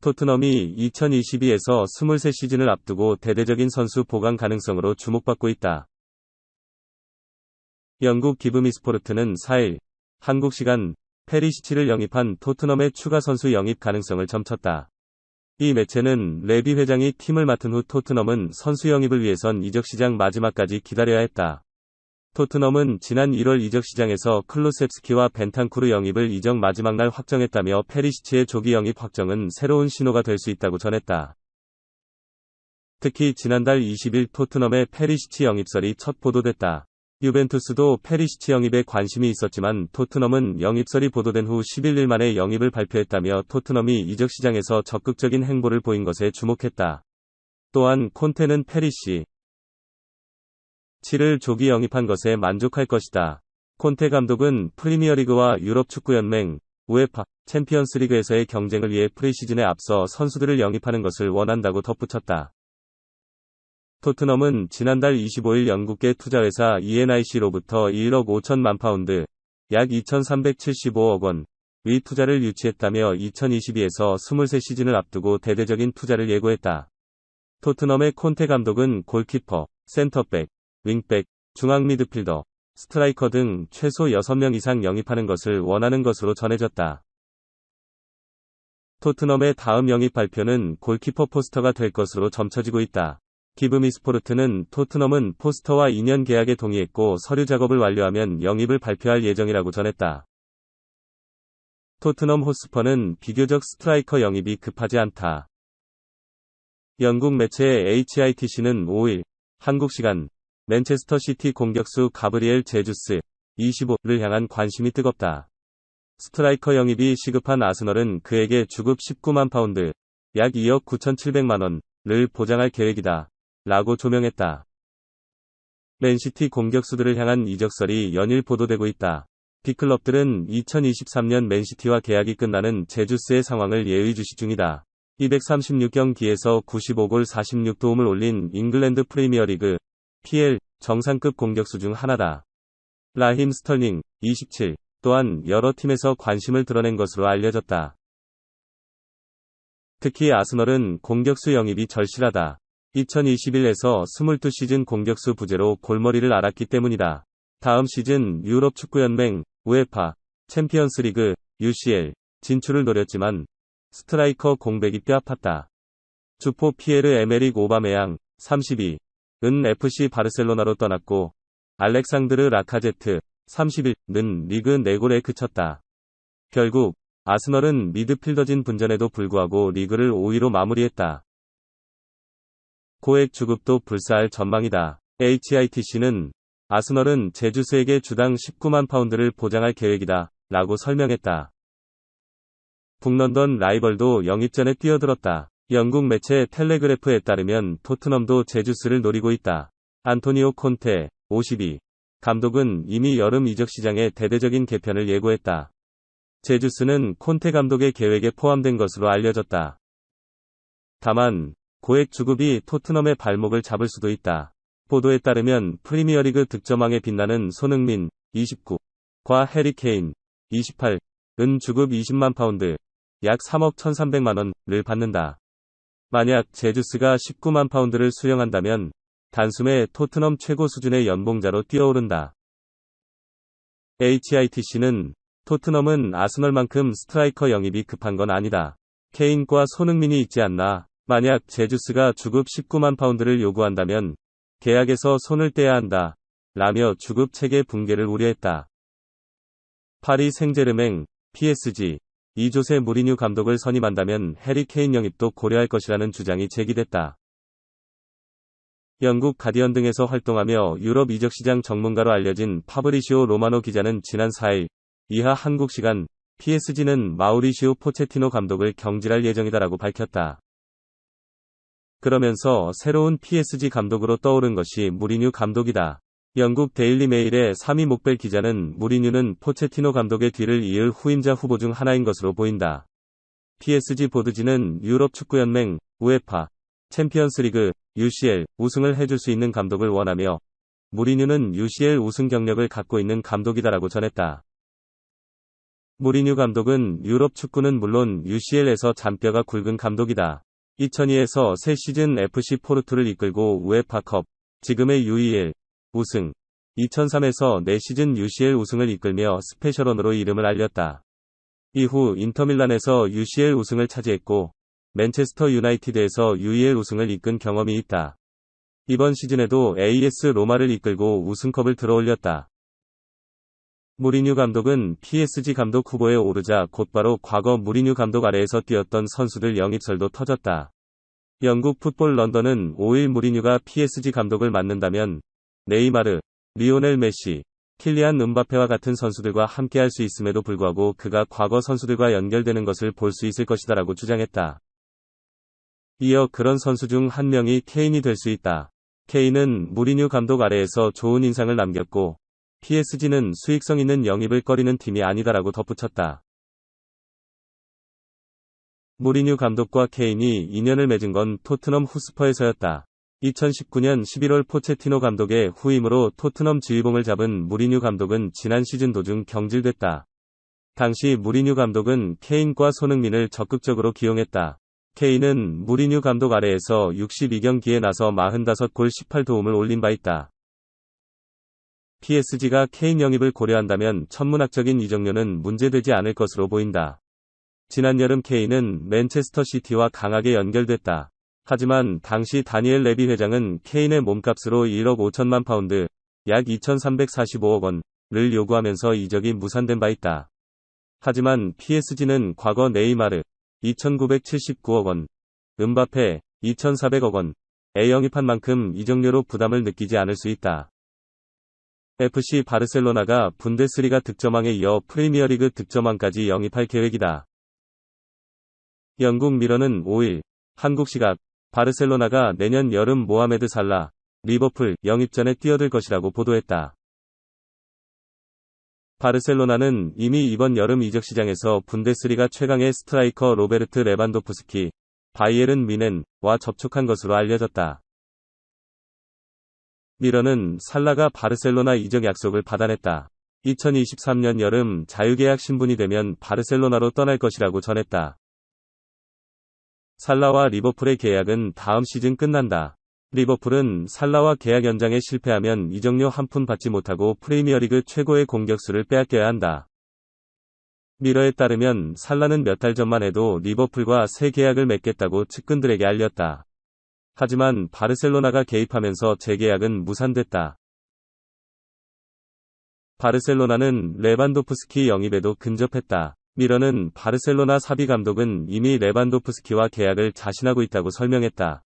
토트넘이 2022에서 23 시즌을 앞두고 대대적인 선수 보강 가능성으로 주목받고 있다. 영국 기브미스포르트는 4일 한국 시간 페리시치를 영입한 토트넘의 추가 선수 영입 가능성을 점쳤다. 이 매체는 레비 회장이 팀을 맡은 후 토트넘은 선수 영입을 위해선 이적 시장 마지막까지 기다려야 했다. 토트넘은 지난 1월 이적 시장에서 클루셉스키와 벤탄쿠르 영입을 이적 마지막 날 확정했다며 페리시치의 조기 영입 확정은 새로운 신호가 될 수 있다고 전했다. 특히 지난달 20일 토트넘의 페리시치 영입설이 첫 보도됐다. 유벤투스도 페리시치 영입에 관심이 있었지만 토트넘은 영입설이 보도된 후 11일 만에 영입을 발표했다며 토트넘이 이적 시장에서 적극적인 행보를 보인 것에 주목했다. 또한 콘테는 페리시치를 조기 영입한 것에 만족할 것이다. 콘테 감독은 프리미어리그와 유럽축구연맹, 우에파, 챔피언스리그에서의 경쟁을 위해 프리시즌에 앞서 선수들을 영입하는 것을 원한다고 덧붙였다. 토트넘은 지난달 25일 영국계 투자회사 ENIC로부터 1억 5천만 파운드, 약 2,375억 원, 의 투자를 유치했다며 2022에서 23 시즌을 앞두고 대대적인 투자를 예고했다. 토트넘의 콘테 감독은 골키퍼, 센터백, 윙백, 중앙 미드필더, 스트라이커 등 최소 6명 이상 영입하는 것을 원하는 것으로 전해졌다. 토트넘의 다음 영입 발표는 골키퍼 포스터가 될 것으로 점쳐지고 있다. 기브미스포르트는 토트넘은 포스터와 2년 계약에 동의했고 서류 작업을 완료하면 영입을 발표할 예정이라고 전했다. 토트넘 호스퍼는 비교적 스트라이커 영입이 급하지 않다. 영국 매체 HITC는 5일 한국 시간 맨체스터 시티 공격수 가브리엘 제주스 25를 향한 관심이 뜨겁다. 스트라이커 영입이 시급한 아스널은 그에게 주급 19만 파운드, 약 2억 9,700만 원을 보장할 계획이다. 라고 조명했다. 맨시티 공격수들을 향한 이적설이 연일 보도되고 있다. 빅클럽들은 2023년 맨시티와 계약이 끝나는 제주스의 상황을 예의주시 중이다. 236경기에서 95골 46도움을 올린 잉글랜드 프리미어리그 PL 정상급 공격수 중 하나다. 라힘 스털링 27 또한 여러 팀에서 관심을 드러낸 것으로 알려졌다. 특히 아스널은 공격수 영입이 절실하다. 2021에서 22시즌 공격수 부재로 골머리를 앓았기 때문이다. 다음 시즌 유럽 축구연맹, 우에파, 챔피언스리그, UCL 진출을 노렸지만 스트라이커 공백이 뼈아팠다. 주포 피에르 에메릭 오바메양 32은 FC 바르셀로나로 떠났고 알렉상드르 라카제트 31는 리그 4골에 그쳤다. 결국 아스널은 미드필더진 분전에도 불구하고 리그를 5위로 마무리했다. 고액 주급도 불사할 전망이다. HITC는 아스널은 제주스에게 주당 19만 파운드를 보장할 계획이다. 라고 설명했다. 북런던 라이벌도 영입 전에 뛰어들었다. 영국 매체 텔레그래프에 따르면 토트넘도 제주스를 노리고 있다. 안토니오 콘테 52 감독은 이미 여름 이적 시장에 대대적인 개편을 예고했다. 제주스는 콘테 감독의 계획에 포함된 것으로 알려졌다. 다만 고액 주급이 토트넘의 발목을 잡을 수도 있다. 보도에 따르면 프리미어리그 득점왕에 빛나는 손흥민 29과 해리 케인 28은 주급 20만 파운드 약 3억 1,300만 원을 받는다. 만약 제주스가 19만 파운드를 수령한다면 단숨에 토트넘 최고 수준의 연봉자로 뛰어오른다. HITC는 토트넘은 아스널만큼 스트라이커 영입이 급한 건 아니다. 케인과 손흥민이 있지 않나. 만약 제주스가 주급 19만 파운드를 요구한다면 계약에서 손을 떼야 한다. 라며 주급 체계 붕괴를 우려했다. 파리 생제르맹, PSG, 이조세 무리뉴 감독을 선임한다면 해리 케인 영입도 고려할 것이라는 주장이 제기됐다. 영국 가디언 등에서 활동하며 유럽 이적 시장 전문가로 알려진 파브리시오 로마노 기자는 지난 4일 이하 한국 시간 PSG는 마우리시오 포체티노 감독을 경질할 예정이다라고 밝혔다. 그러면서 새로운 PSG 감독으로 떠오른 것이 무리뉴 감독이다. 영국 데일리 메일의 3위 목벨 기자는 무리뉴는 포체티노 감독의 뒤를 이을 후임자 후보 중 하나인 것으로 보인다. PSG 보드지는 유럽 축구연맹, 우에파, 챔피언스리그, UCL 우승을 해줄 수 있는 감독을 원하며 무리뉴는 UCL 우승 경력을 갖고 있는 감독이다라고 전했다. 무리뉴 감독은 유럽 축구는 물론 UCL에서 잔뼈가 굵은 감독이다. 2002에서 새 시즌 FC 포르투를 이끌고 우에파컵, 지금의 UEL 우승, 2003에서 4시즌 UCL 우승을 이끌며 스페셜원으로 이름을 알렸다. 이후 인터밀란에서 UCL 우승을 차지했고 맨체스터 유나이티드에서 UEL 우승을 이끈 경험이 있다. 이번 시즌에도 AS 로마를 이끌고 우승컵을 들어올렸다. 무리뉴 감독은 PSG 감독 후보에 오르자 곧바로 과거 무리뉴 감독 아래에서 뛰었던 선수들 영입설도 터졌다. 영국 풋볼 런던은 5일 무리뉴가 PSG 감독을 맡는다면 네이마르, 리오넬 메시, 킬리안 음바페와 같은 선수들과 함께할 수 있음에도 불구하고 그가 과거 선수들과 연결되는 것을 볼 수 있을 것이다라고 주장했다. 이어 그런 선수 중 한 명이 케인이 될 수 있다. 케인은 무리뉴 감독 아래에서 좋은 인상을 남겼고 PSG는 수익성 있는 영입을 꺼리는 팀이 아니다라고 덧붙였다. 무리뉴 감독과 케인이 인연을 맺은 건 토트넘 후스퍼에서였다. 2019년 11월 포체티노 감독의 후임으로 토트넘 지휘봉을 잡은 무리뉴 감독은 지난 시즌 도중 경질됐다. 당시 무리뉴 감독은 케인과 손흥민을 적극적으로 기용했다. 케인은 무리뉴 감독 아래에서 62경기에 나서 45골 18도움을 올린 바 있다. PSG가 케인 영입을 고려한다면 천문학적인 이적료는 문제되지 않을 것으로 보인다. 지난 여름 케인은 맨체스터 시티와 강하게 연결됐다. 하지만 당시 다니엘 레비 회장은 케인의 몸값으로 1억 5천만 파운드, 약 2,345억 원을 요구하면서 이적이 무산된 바 있다. 하지만 PSG는 과거 네이마르 2,979억 원, 음바페 2,400억 원에 영입한 만큼 이적료로 부담을 느끼지 않을 수 있다. FC 바르셀로나가 분데스리가 득점왕에 이어 프리미어리그 득점왕까지 영입할 계획이다. 영국 미러는 5일 한국 시각 바르셀로나가 내년 여름 모하메드 살라, 리버풀 영입전에 뛰어들 것이라고 보도했다. 바르셀로나는 이미 이번 여름 이적 시장에서 분데스리가 최강의 스트라이커 로베르트 레반도프스키, 바이에른 뮌헨과 접촉한 것으로 알려졌다. 미러는 살라가 바르셀로나 이적 약속을 받아냈다. 2023년 여름 자유계약 신분이 되면 바르셀로나로 떠날 것이라고 전했다. 살라와 리버풀의 계약은 다음 시즌 끝난다. 리버풀은 살라와 계약 연장에 실패하면 이적료 한 푼 받지 못하고 프리미어리그 최고의 공격수를 빼앗겨야 한다. 미러에 따르면 살라는 몇 달 전만 해도 리버풀과 새 계약을 맺겠다고 측근들에게 알렸다. 하지만 바르셀로나가 개입하면서 재계약은 무산됐다. 바르셀로나는 레반도프스키 영입에도 근접했다. 미러는 바르셀로나 사비 감독은 이미 레반도프스키와 계약을 자신하고 있다고 설명했다.